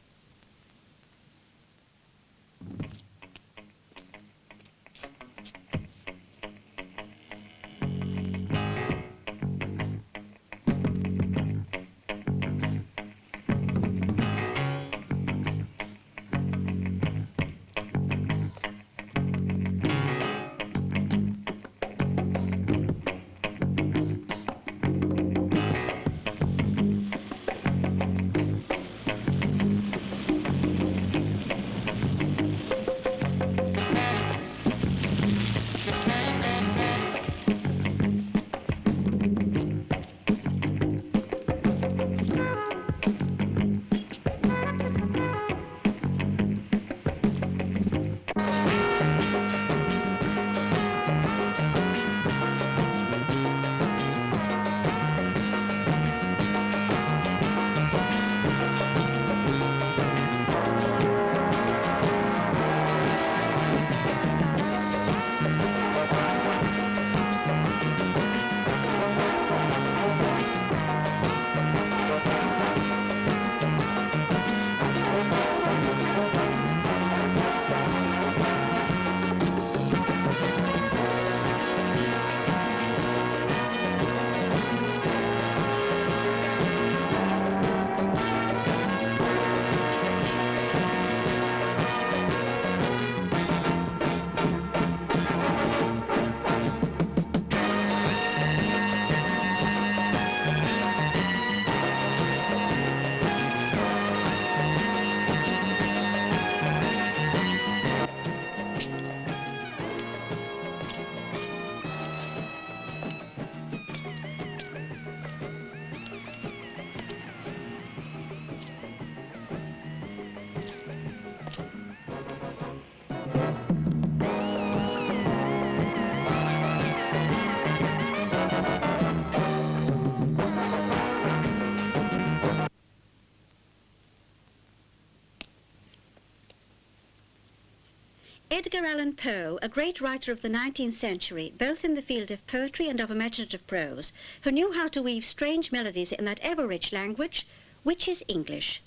Edgar Allan Poe, a great writer of the 19th century, both in the field of poetry and of imaginative prose, who knew how to weave strange melodies in that ever-rich language, which is English.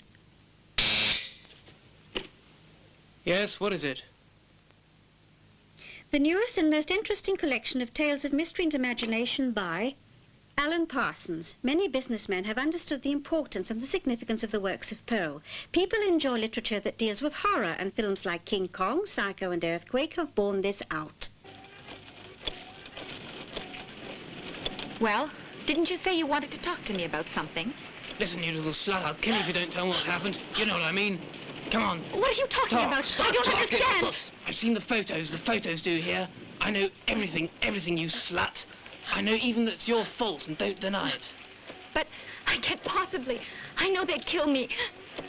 Yes, what is it? The newest and most interesting collection of tales of mystery and imagination by Alan Parsons. Many businessmen have understood the importance and the significance of the works of Poe. People enjoy literature that deals with horror, and films like King Kong, Psycho and Earthquake have borne this out. Well, didn't you say you wanted to talk to me about something? Listen, you little slut, I'll kill you if you don't tell me what happened. You know what I mean. Come on. What are you talking about? I don't understand. I've seen the photos do here. I know everything, you slut. I know even that it's your fault, and don't deny it. But I can't possibly. I know they'd kill me.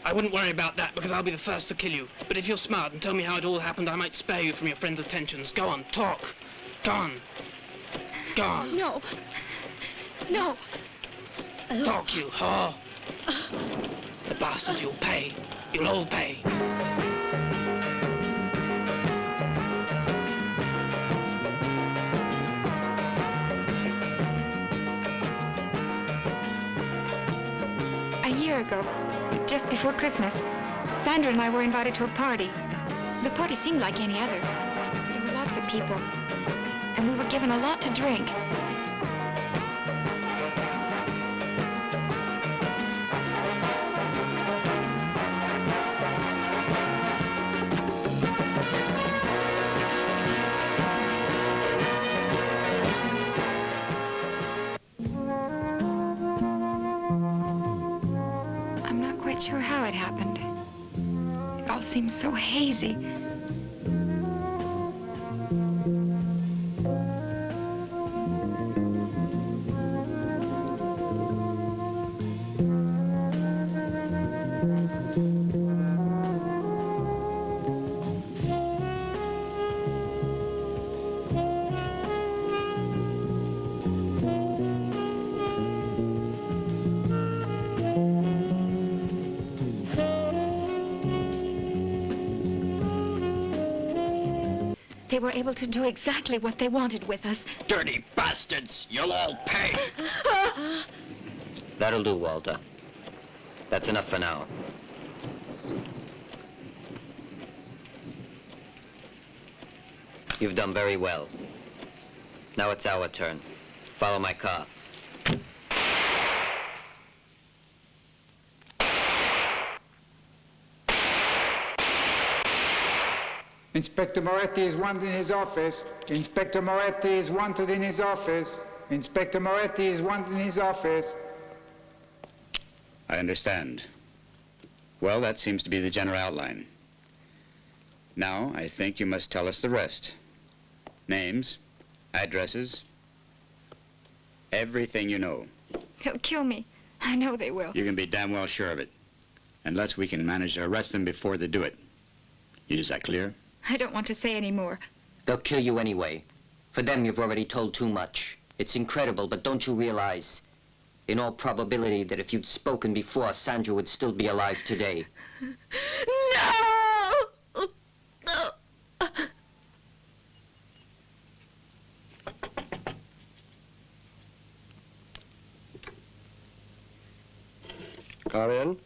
I wouldn't worry about that, because I'll be the first to kill you. But if you're smart and tell me how it all happened, I might spare you from your friends' attentions. Go on, talk. Go on. Go on. No. No. Talk, you whore. The bastards, you'll pay. You'll all pay. A year ago, just before Christmas, Sandra and I were invited to a party. The party seemed like any other. There were lots of people, and we were given a lot to drink. Sure how it happened. It all seems so hazy. They were able to do exactly what they wanted with us. Dirty bastards! You'll all pay! That'll do, Walter. That's enough for now. You've done very well. Now it's our turn. Follow my car. Inspector Moretti is wanted in his office. Inspector Moretti is wanted in his office. Inspector Moretti is wanted in his office. I understand. Well, that seems to be the general outline. Now, I think you must tell us the rest. Names, addresses, everything you know. They'll kill me. I know they will. You can be damn well sure of it. Unless we can manage to arrest them before they do it. Is that clear? I don't want to say any more. They'll kill you anyway. For them, you've already told too much. It's incredible, but don't you realize, in all probability, that if you'd spoken before, Sandra would still be alive today? No! No! Come in.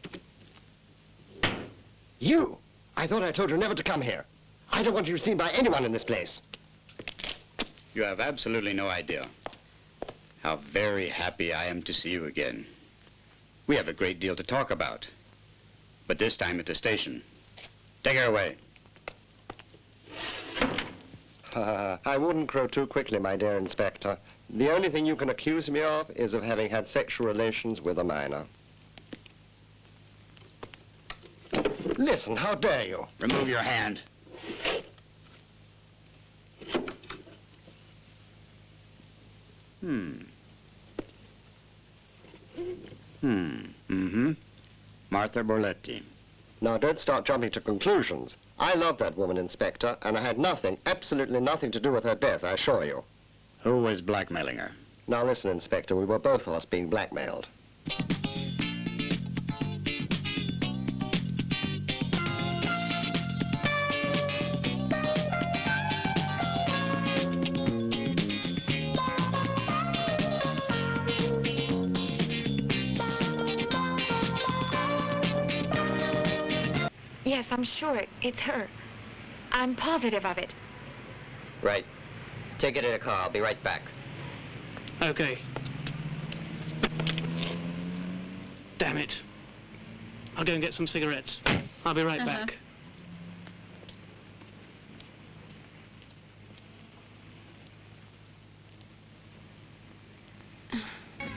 You! I thought I told you never to come here. I don't want you seen by anyone in this place. You have absolutely no idea how very happy I am to see you again. We have a great deal to talk about, but this time at the station. Take her away. I wouldn't crow too quickly, my dear Inspector. The only thing you can accuse me of is of having had sexual relations with a minor. Listen, how dare you? Remove your hand. Martha Borletti. Now, don't start jumping to conclusions. I love that woman, Inspector, and I had nothing, absolutely nothing to do with her death, I assure you. Who was blackmailing her? Now, listen, Inspector, we were both of us being blackmailed. Yes, I'm sure it's her. I'm positive of it. Right. Take it to the car. I'll be right back. Okay. Damn it. I'll go and get some cigarettes. I'll be right back.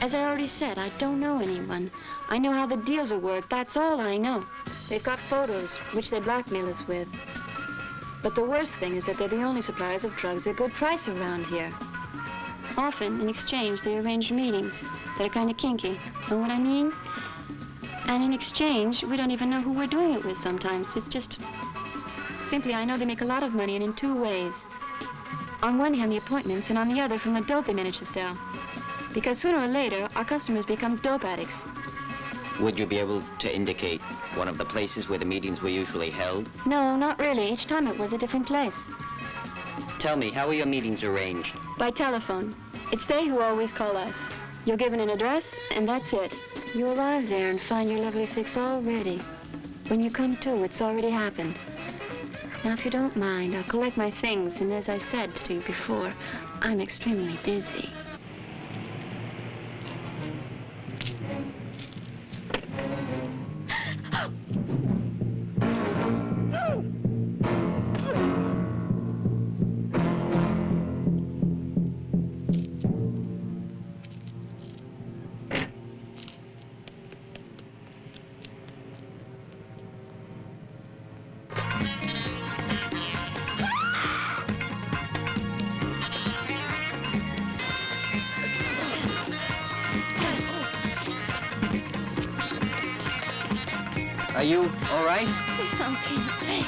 As I already said, I don't know anyone. I know how the deals will work. That's all I know. They've got photos, which they blackmail us with. But the worst thing is that they're the only suppliers of drugs at a good price around here. Often, in exchange, they arrange meetings that are kind of kinky. Know what I mean? And in exchange, we don't even know who we're doing it with sometimes. It's just... Simply, I know they make a lot of money, and in two ways. On one hand, the appointments, and on the other, from the dope they manage to sell. Because sooner or later, our customers become dope addicts. Would you be able to indicate one of the places where the meetings were usually held? No, not really. Each time it was a different place. Tell me, how are your meetings arranged? By telephone. It's they who always call us. You're given an address, and that's it. You arrive there and find your lovely fix all ready. When you come to, it's already happened. Now, if you don't mind, I'll collect my things, and as I said to you before, I'm extremely busy. Are you all right? Something, please.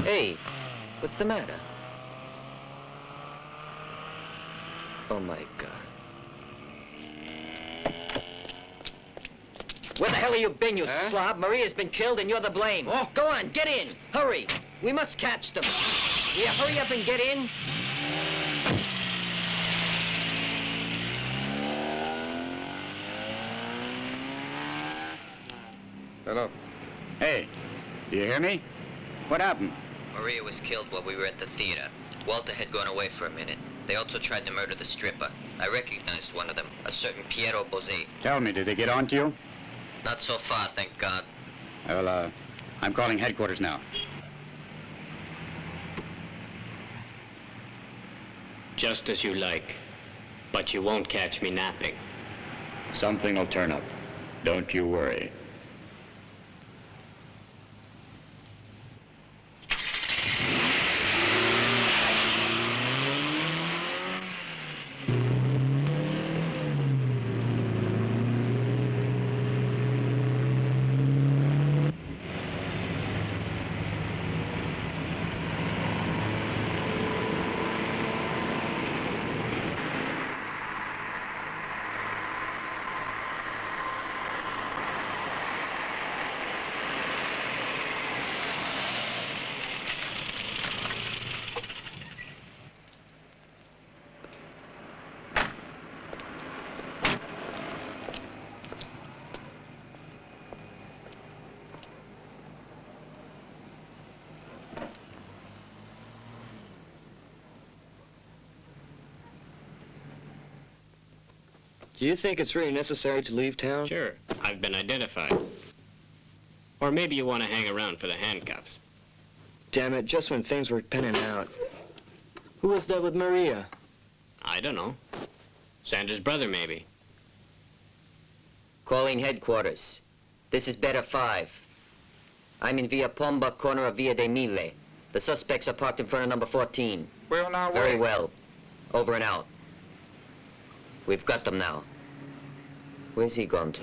Hey, what's the matter? Oh, my God. Where the hell have you been, you slob? Maria's been killed and you're the blame. Oh. Go on, get in. Hurry. We must catch them. Will you hurry up and get in? Hello. Hey, do you hear me? What happened? Maria was killed while we were at the theater. Walter had gone away for a minute. They also tried to murder the stripper. I recognized one of them, a certain Piero Bozzi. Tell me, did they get on to you? Not so far, thank God. Well, I'm calling headquarters now. Just as you like. But you won't catch me napping. Something will turn up. Don't you worry. Do you think it's really necessary to leave town? Sure. I've been identified. Or maybe you want to hang around for the handcuffs. Damn it, just when things were pinning out. Who was that with Maria? I don't know. Sandra's brother, maybe. Calling headquarters. This is Beta 5. I'm in Via Pomba, corner of Via de Mille. The suspects are parked in front of number 14. We're on our way. Very well. Over and out. We've got them now. Where's he gone to?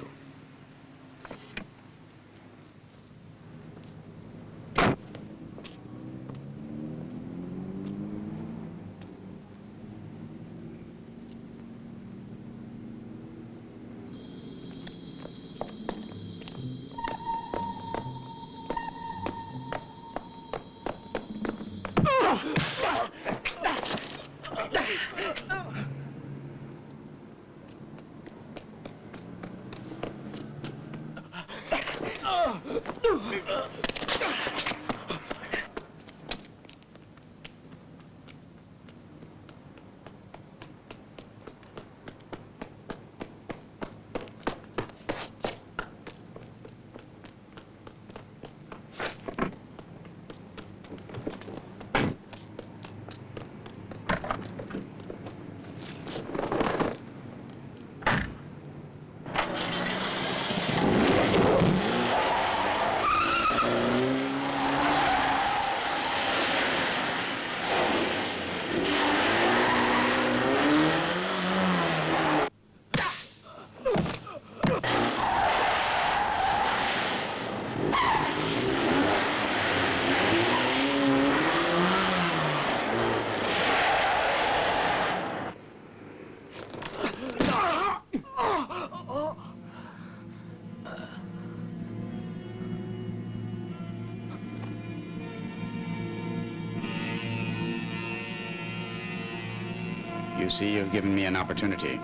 You see, you've given me an opportunity.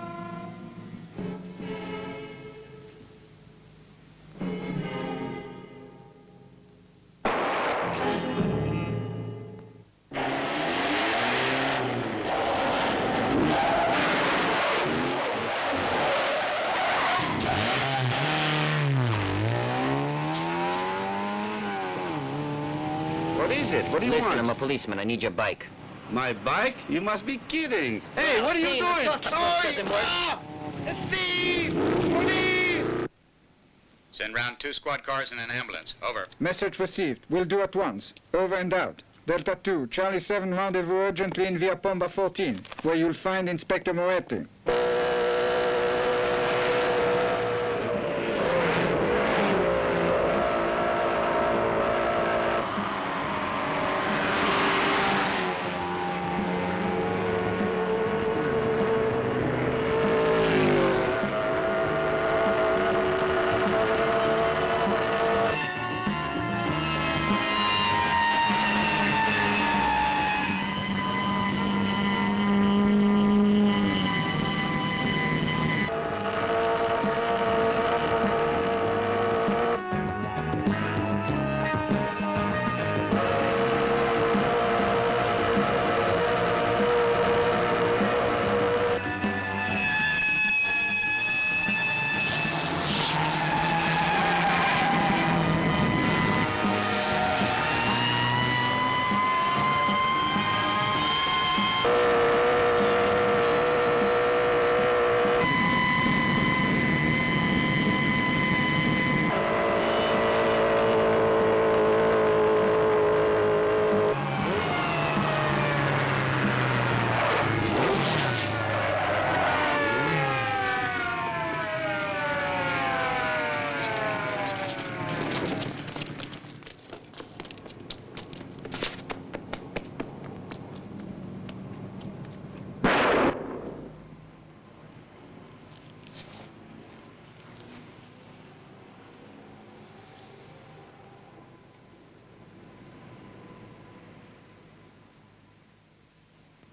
What is it? What do you Listen, want? I'm a policeman. I need your bike. My bike? You must be kidding. Hey, what are you See, doing? doesn't work. A thief! Police! Send round 2 squad cars and an ambulance. Over. Message received. Will do at once. Over and out. Delta 2, Charlie 7 rendezvous urgently in Via Pomba 14, where you'll find Inspector Moretti.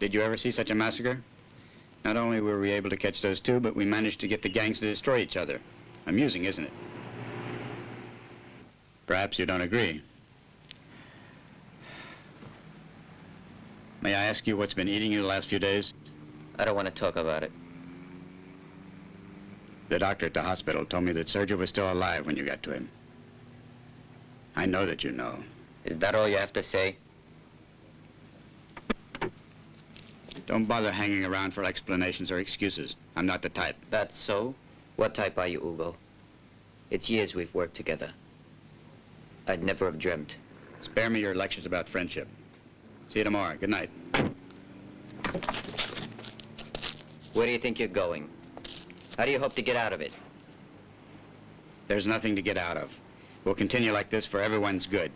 Did you ever see such a massacre? Not only were we able to catch those 2, but we managed to get the gangs to destroy each other. Amusing, isn't it? Perhaps you don't agree. May I ask you what's been eating you the last few days? I don't want to talk about it. The doctor at the hospital told me that Sergio was still alive when you got to him. I know that you know. Is that all you have to say? Don't bother hanging around for explanations or excuses. I'm not the type. That's so? What type are you, Ugo? It's years we've worked together. I'd never have dreamt. Spare me your lectures about friendship. See you tomorrow. Good night. Where do you think you're going? How do you hope to get out of it? There's nothing to get out of. We'll continue like this for everyone's good.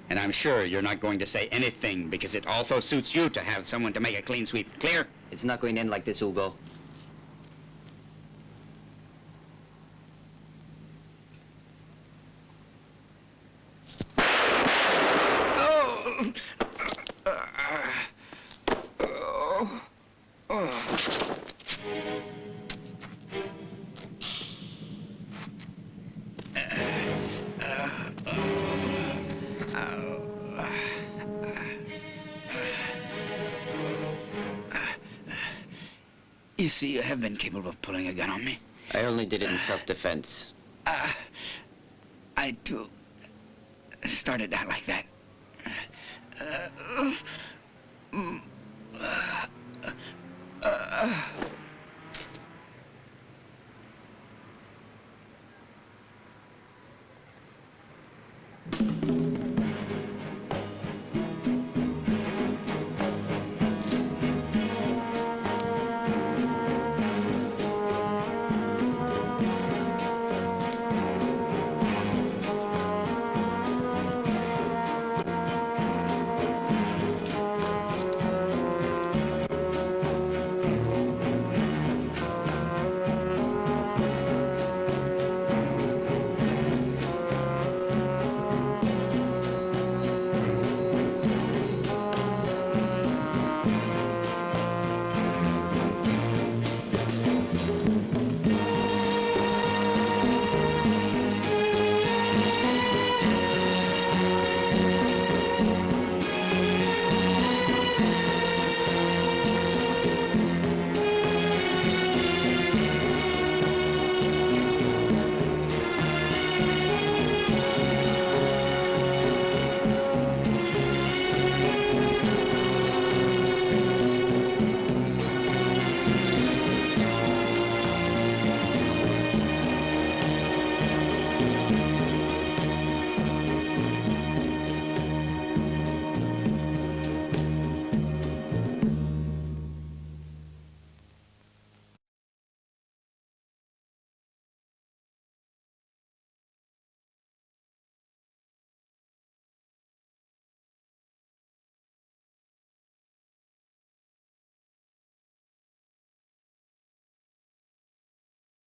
And I'm sure you're not going to say anything because it also suits you to have someone to make a clean sweep. Clear? It's not going to end like this, Ugo. You see, you have been capable of pulling a gun on me. I only did it in self-defense. I, too, started out like that.